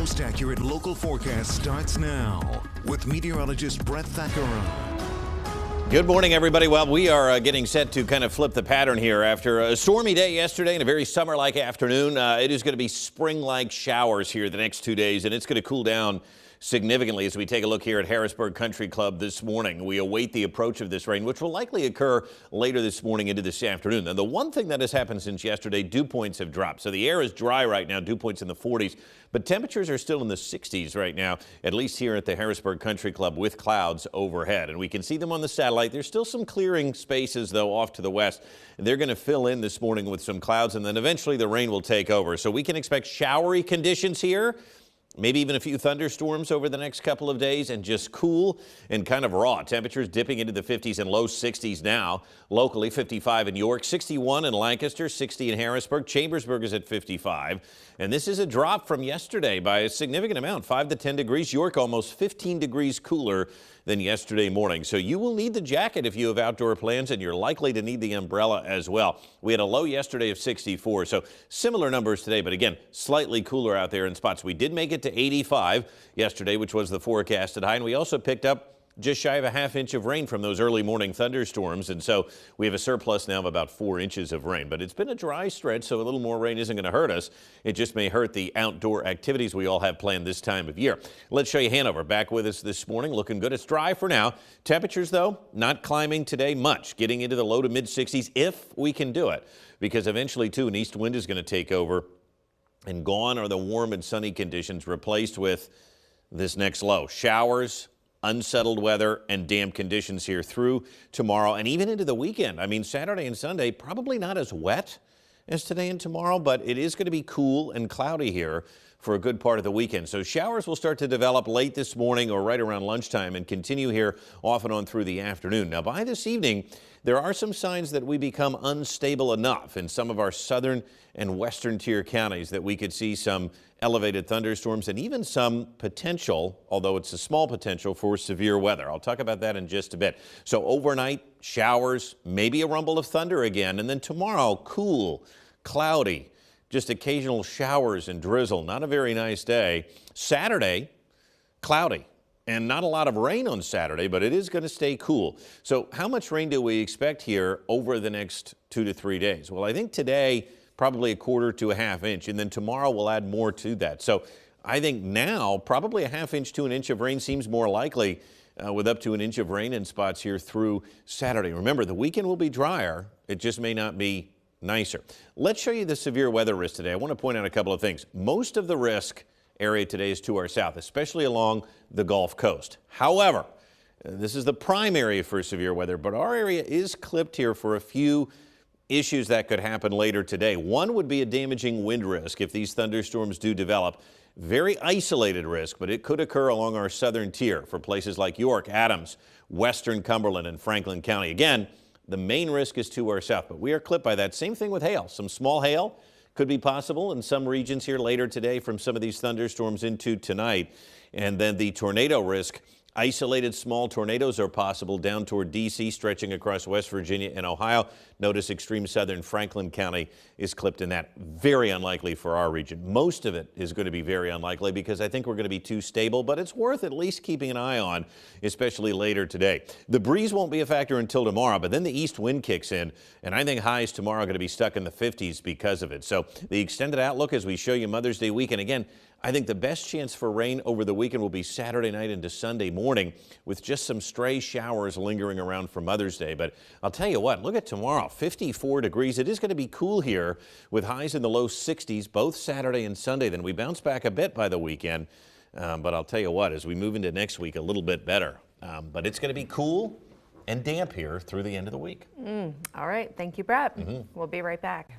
most accurate local forecast starts now with meteorologist Brett Thackeron. Good morning, everybody. Well, we are getting set to kind of flip the pattern here after a stormy day yesterday and a very summer-like afternoon. It is going to be spring-like showers here the next 2 days, and it's going to cool down significantly as we take a look here at Harrisburg Country Club this morning. We await the approach of this rain, which will likely occur later this morning into this afternoon. Now, the one thing that has happened since yesterday, dew points have dropped. So the air is dry right now, dew points in the 40s, but temperatures are still in the 60s right now, at least here at the Harrisburg Country Club with clouds overhead. And we can see them on the satellite. There's still some clearing spaces, though, off to the west. They're going to fill in this morning with some clouds, and then eventually the rain will take over. So we can expect showery conditions here. Maybe even a few thunderstorms over the next couple of days, and just cool and kind of raw. Temperatures dipping into the 50s and low 60s now. Locally, 55 in York, 61 in Lancaster, 60 in Harrisburg. Chambersburg is at 55. And this is a drop from yesterday by a significant amount, 5 to 10 degrees. York almost 15 degrees cooler than yesterday morning. So you will need the jacket if you have outdoor plans, and you're likely to need the umbrella as well. We had a low yesterday of 64, so similar numbers today, but again, slightly cooler out there in spots. We did make it to 85 yesterday, which was the forecasted high, and we also picked up just shy of a half inch of rain from those early morning thunderstorms, and so we have a surplus now of about 4 inches of rain. But it's been a dry stretch, so a little more rain isn't going to hurt us. It just may hurt the outdoor activities we all have planned this time of year. Let's show you Hanover back with us this morning. Looking good. It's dry for now. Temperatures, though, not climbing today much, getting into the low to mid 60s if we can do it, because eventually, too, an east wind is going to take over, and gone are the warm and sunny conditions, replaced with this next low. Showers, unsettled weather, and damp conditions here through tomorrow and even into the weekend. I mean, Saturday and Sunday, probably not as wet as today and tomorrow, but it is going to be cool and cloudy here for a good part of the weekend. So showers will start to develop late this morning or right around lunchtime and continue here off and on through the afternoon. Now, by this evening, there are some signs that we become unstable enough in some of our southern and western tier counties that we could see some elevated thunderstorms and even some potential, although it's a small potential, for severe weather. I'll talk about that in just a bit. So overnight, showers, maybe a rumble of thunder again, and then tomorrow, cool, cloudy, just occasional showers and drizzle. Not a very nice day. Saturday, cloudy. And not a lot of rain on Saturday, but it is going to stay cool. So how much rain do we expect here over the next 2 to 3 days? Well, I think today, probably a quarter to a half inch, and then tomorrow we'll add more to that. So I think now probably a half inch to an inch of rain seems more likely, with up to an inch of rain in spots here through Saturday. Remember, the weekend will be drier. It just may not be nicer. Let's show you the severe weather risk today. I want to point out a couple of things. Most of the risk area today is to our south, especially along the Gulf Coast. However, this is the prime area for severe weather, but our area is clipped here for a few issues that could happen later today. One would be a damaging wind risk if these thunderstorms do develop. Very isolated risk, but it could occur along our southern tier for places like York, Adams, western Cumberland, and Franklin County. Again, the main risk is to our south, but we are clipped by that. Same thing with hail. Some small hail could be possible in some regions here later today from some of these thunderstorms into tonight. And then the tornado risk. Isolated small tornadoes are possible down toward D.C., stretching across West Virginia and Ohio. Notice extreme southern Franklin County is clipped in that. Very unlikely for our region. Most of it is going to be very unlikely because I think we're going to be too stable, but it's worth at least keeping an eye on, especially later today. The breeze won't be a factor until tomorrow, but then the east wind kicks in, and I think highs tomorrow are going to be stuck in the 50s because of it. So the extended outlook as we show you Mother's Day weekend. Again, I think the best chance for rain over the weekend will be Saturday night into Sunday morning with just some stray showers lingering around for Mother's Day. But I'll tell you what, look at tomorrow, 54 degrees. It is going to be cool here with highs in the low 60s both Saturday and Sunday. Then we bounce back a bit by the weekend. But I'll tell you what, as we move into next week, a little bit better. But it's going to be cool and damp here through the end of the week. All right. Thank you, Brett. We'll be right back.